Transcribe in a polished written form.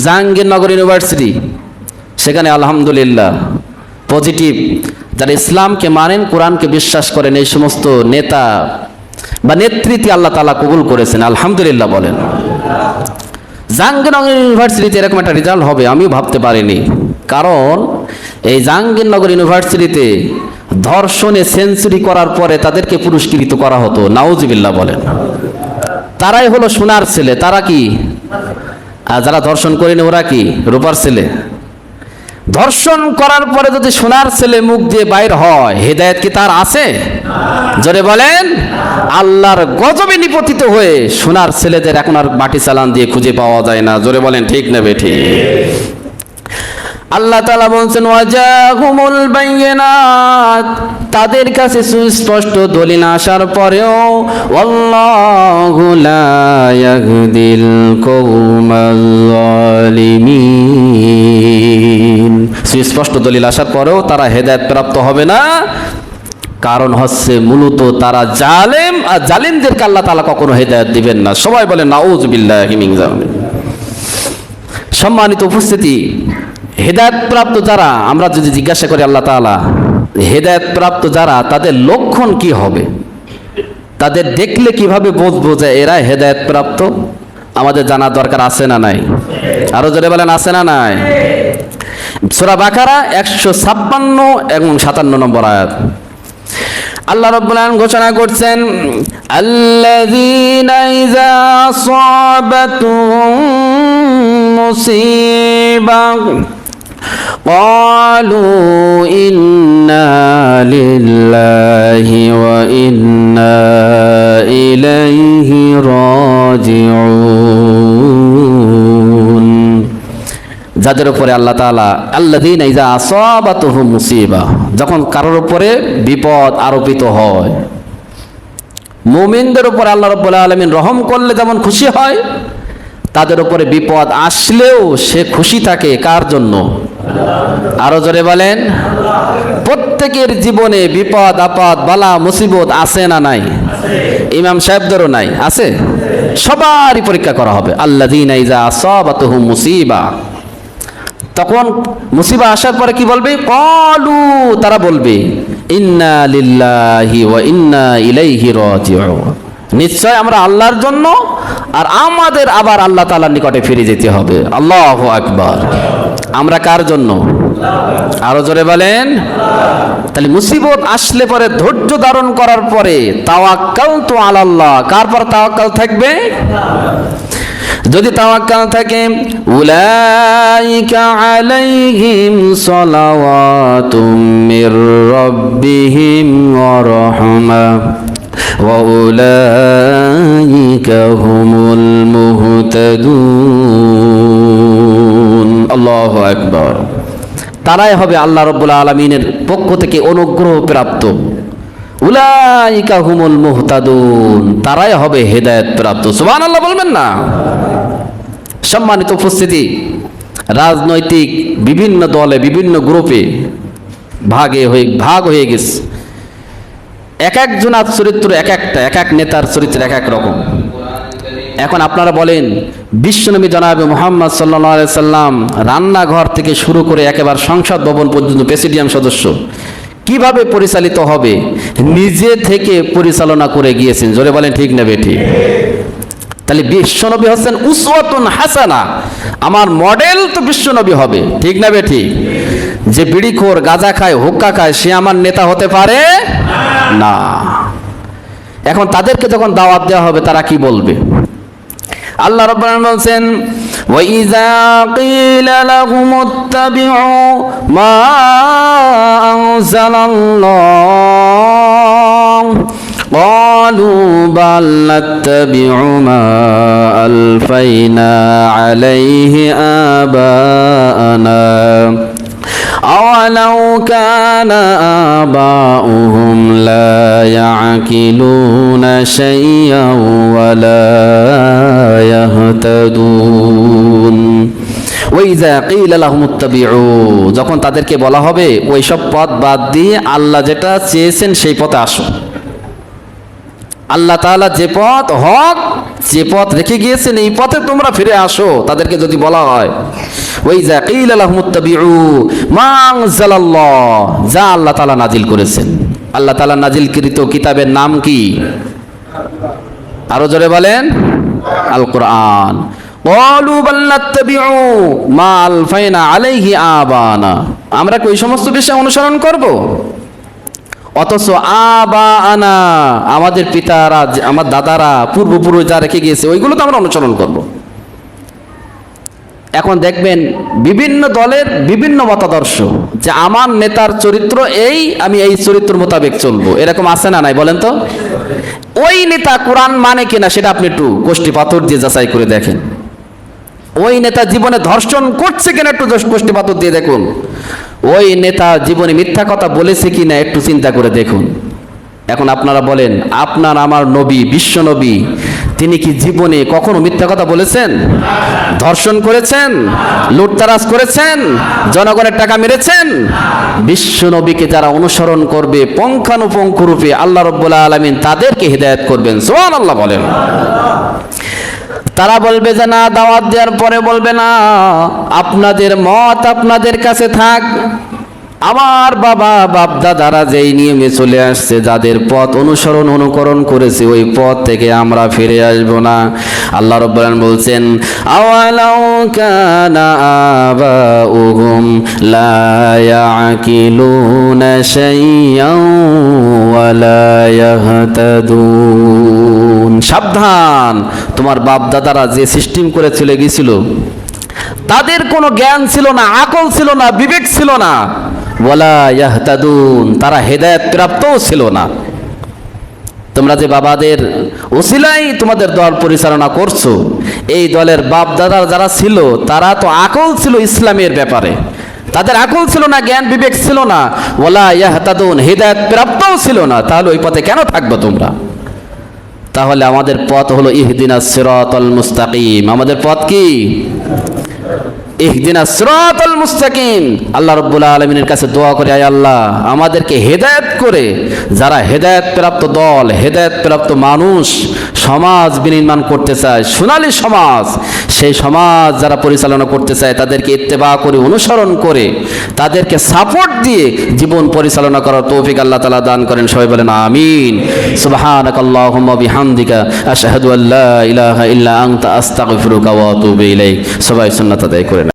Jahangirnagar university, সেখানে আলহামদুলিল্লাহ positive যারা ইসলামকে মানেন, কোরআনকে বিশ্বাস করেন, এই সমস্ত নেতা বা নেতৃত্বে আল্লাহ তাআলা কবুল করেছেন, আলহামদুলিল্লাহ বলেন। জাহাঙ্গীরনগর ইউনিভার্সিটিতে এরকম একটা রেজাল্ট হবে আমিও ভাবতে পারিনি। কারণ এই জাহাঙ্গীরনগর ইউনিভার্সিটিতে ধর্ষণে সেঞ্চুরি করার পরে তাদেরকে পুরস্কৃত করা হতো, নাউজুবিল্লাহ বলেন। তারাই হলো সোনার ছেলে। তারা কি? আর যারা ধর্ষণ করেনি ওরা কি? রূপার ছেলে। ধর্ষণ করার পরে যদি সোনার ছেলে মুখ দিয়ে বাইর হয়, হেদায়েত কি তার আছে? জোরে বলেন। আল্লাহর গজবে নিপতিত হয়ে সোনার ছেলেদের এখন আর মাটি চালান দিয়ে খুঁজে পাওয়া যায় না। জোরে বলেন ঠিক না বেঠিক? আল্লাহ তাআলা বলছেন ওয়াজাহুমুল বাইয়িনাত, তাদের কাছে সুস্পষ্ট দলিল আসার পরেও আল্লাহু লা ইয়াহদিল কওমাল যালিমিন, সুস্পষ্ট দলিল আসার পরেও তারা হেদায়েত প্রাপ্ত হবে না। কারণ হচ্ছে মূলত তারা জালেম, আর জালিমদেরকে আল্লাহ তাআলা কখনো হেদায়েত দিবেন না। সবাই বলেন নাউযুবিল্লাহি মিন যালিক। সম্মানিত উপস্থিতি, হেদায়েত প্রাপ্ত যারা, আমরা যদি জিজ্ঞাসা করি আল্লাহ তাআলা হেদায়েত প্রাপ্ত যারা, তাদের লক্ষণ কি হবে, তাদের দেখলে কিভাবে বুঝবো যে এরা হেদায়েত প্রাপ্ত, আমাদের জানা দরকার আছে না নাই? আরো জোরে বলেন আছে না নাই? সূরা বাকারা 156 এবং 57 নম্বর আয়াত আল্লাহ রাব্বুল আলামিন ঘোষণা করছেন আল্লাযীনা ইযা আসাবাতুহুম মুসিবা ক্বালু ইন্না লিল্লাহি ওয়া ইন্না ইলাইহি রাজিউন। যাদের উপরে আল্লাহ তাআলা আল্লাযীনা ইযা আসাবাতুহুম মুসিবা, যখন কারোর উপরে বিপদ আরোপিত হয়, মুমিনদের উপরে আল্লাহ রাব্বুল আলামিন রহম করলে যেমন খুশি হয়, তাদের উপরে বিপদ আসলেও সে খুশি থাকে কার জন্য? আরো জোরে বলেন। প্রত্যেকের জীবনে বিপদ আপদ বালা মুসিবত আছে না নাই? ইমাম সাহেবদেরও নাই, আছে? সবারই পরীক্ষা করা হবে। আল্লাযীনা ইযা আসাবাতুহুম মুসিবা, তখন মুসিবা আসার পরে কি বলবে? ক্বালু, তারা বলবে ইন্না লিল্লাহি ওয়া ইন্না ইলাইহি রাজিউন, নিশ্চয় আমরা আল্লাহর জন্য আর আমাদের আবার আল্লাহ তাআলার নিকটে ফিরে যেতে হবে। আল্লাহু আকবার। আমরা কার জন্য? আরো জোরে বলেন। তাহলে মুসিবত আসলে পরে ধৈর্য ধারণ করার পরে তাওয়াক্কালতু আলাল্লাহ, কার পর তাওয়াক্কাল থাকবে? যদি তাওয়াক্কাল থাকে উলাইকা আলাইহিম সালাওয়াতুম মির রাব্বিহিম ওয়া রাহমা ওয়া উলাইকা হুমুল মুহতাদুন। আল্লাহু আকবার। তারাই হবে আল্লাহ রাব্বুল আলামিনের পক্ষ থেকে অনুগ্রহ প্রাপ্ত। উলাইকা হুমুল মুহতাদুন, তারাই হবে হেদায়েত প্রাপ্ত। সুবহানাল্লাহ বলবেন না? সম্মানিত উপস্থিতি, রাজনৈতিক বিভিন্ন দলে বিভিন্ন গ্রুপে ভাগ হয়ে গেছে। এক একজনের চরিত্র এক এক নেতার চরিত্র এক এক রকম। এখন আপনারা বলেন, বিশ্বনবী জনাবে মুহাম্মদ সাল্লাল্লাহু আলাইহি সাল্লাম রান্নাঘর থেকে শুরু করে একেবারে সংসদ ভবন পর্যন্ত প্রেসিডিয়াম সদস্য কিভাবে পরিচালিত হবে নিজে থেকে পরিচালনা করে গিয়েছেন। জোরে বলেন ঠিক না বেঠিক? তাহলে বিশ্বনবী হচ্ছেন উসওয়াতুন হাসানা, আমার মডেল তো বিশ্বনবী হবে, ঠিক না বেঠিক? যে বিড়িখোর গাঁজা খায় হুক্কা খায় সে আমার নেতা হতে পারে না। এখন তাদেরকে যখন দাওয়াত দেওয়া হবে তারা কি বলবে? আল্লাহ রাব্বুল আলামিন বলেন ওয়া ইযা ক্বিলা লাহুমুত্তাবিউ মা আনজালাল্লাহ ক্বালু বাল নাত্তাবিউ মা আলফাইনা আলাইহি আবানা আওয়ালাউ কানা আবাউহুম লা ইয়াকিলুনা শাইয়্যান ওয়া লা ইয়াহতাদুন। ওয়া ইযা ক্বিলা লাহুমুত্তাবিউ, যখন তাদেরকে বলা হবে ওই সব পথ বাদ দিয়ে আল্লাহ যেটা চেয়েছেন সেই পথে আসো, আল্লাহ তাআলা যে পথ হক, যে পথ রেখে গিয়েছেন এই পথে তোমরা ফিরে আসো, তাদেরকে যদি বলা হয় ওই যা কিলা লাহুমুত্তাবিউ মা আনজালাল্লাহ, যা আল্লাহ তাআলা নাজিল করেছেন। আল্লাহ তাআলা নাজিলকৃত কিতাবের নাম কি? আরো জোরে বলেন, আল কোরআন। ক্বালু বাল নাত্তাবিউ মা আলফাইনা আলাইহি আবানা, আমরা কি ওই সমস্ত বিষয় অনুসরণ করব? অথচ আবানা, আমাদের পিতারা, আমার দাদারা, পূর্বপুরুষ যা রেখে গিয়েছে ওইগুলো তো আমরা অনুসরণ করব। এখন দেখবেন বিভিন্ন দলের বিভিন্ন মতাদর্শ, যে আমার নেতার চরিত্র এই, আমি এই চরিত্র মোতাবেক চলবো, এরকম আছে না নাই বলেন তো? ওই নেতা কোরআন মানে কিনা সেটা আপনি একটু কোষ্ঠী পাথর দিয়ে যাচাই করে দেখেন। ওই নেতা জীবনে ধর্ষণ করছে কিনা একটু কোষ্ঠী পাথর দিয়ে দেখুন। ওই নেতা জীবনে মিথ্যা কথা বলেছে কিনা একটু চিন্তা করে দেখুন। এখন আপনারা বলেন, আপনার আমার নবী, বিশ্ব নবী, তিনি কি জীবনে কখনো মিথ্যা কথা বলেছেন? ধর্ষণ করেছেন? লুটতারাজ করেছেন? জনগণের টাকা মেরেছেন? বিশ্ব নবীকে যারা অনুসরণ করবে পুঙ্খানুপুঙ্খ রূপে আল্লাহ রাব্বুল আলামিন তাদেরকে হিদায়াত করবেন। সুবহানাল্লাহ বলেন। তারা বলবে যে না, দাওয়াত দেওয়ার পরে বলবে না আপনাদের মত আপনাদের কাছে থাক, আমার বাবা বাপ দাদারা যেই নিয়মে চলে আসছে, যাদের পথ অনুকরণ করেছে, ওই পথ থেকে আমরা ফিরে আসব না। আল্লাহ রাব্বুল আলামিন বলছেন, আওয়ালাউ কানা আবাউহুম লা ইয়াকিলুনা শাইয়্যান ওয়া লা ইয়াহতাদুন। সাবধান, তোমার বাপ দাদারা যে সিস্টেম করে চলে গিয়েছিল, তাদের কোনো জ্ঞান ছিল না, আকল ছিল না, বিবেক ছিল না, ওয়ালা ইয়াহতাদুন, তারা হেদায়েত প্রাপ্তও ছিল না। তোমরা যে বাবাদের ওসিলাই তোমাদের দল পরিচালনা করছো, এই দলের বাপ দাদা যারা ছিল তারা তো আকল ছিল ইসলামের ব্যাপারে, তাদের আকল ছিল না, জ্ঞান বিবেক ছিল না, ওয়ালা ইয়াহতাদুন, হেদায়েত প্রাপ্তও ছিল না। তাহলে ওই পথে কেন থাকবো তোমরা? তাহলে আমাদের পথ হলো ইহদিনাস সিরাতাল মুস্তাকিম। আমাদের পথ কি? ইহদিনাস সিরাতাল মুস্তাকিম। আল্লাহ রাব্বুল আলামিনের কাছে দোয়া করে, আয় আল্লাহ আমাদেরকে হেদায়েত করে, যারা হেদায়েত প্রাপ্ত দল, হেদায়েত প্রাপ্ত মানুষ, সমাজ বিনির্মাণ করতে চায়, সোনালী সমাজ, সেই সমাজ যারা পরিচালনা করতে চায় তাদেরকে ইত্তেবা করে, অনুসরণ করে, তাদেরকে সাপোর্ট দিয়ে জীবন পরিচালনা করার তৌফিক আল্লাহ তাআলা দান করেন। সবাই বলেন আমিন। সুবহানাকাল্লাহুম্মা বিহামদিকা আশহাদু আল্লা ইলাহা ইল্লা আনতা আস্তাগফিরুকা ওয়া আতুবু ইলাইক। সবাই সুন্নাত আদায় করেন।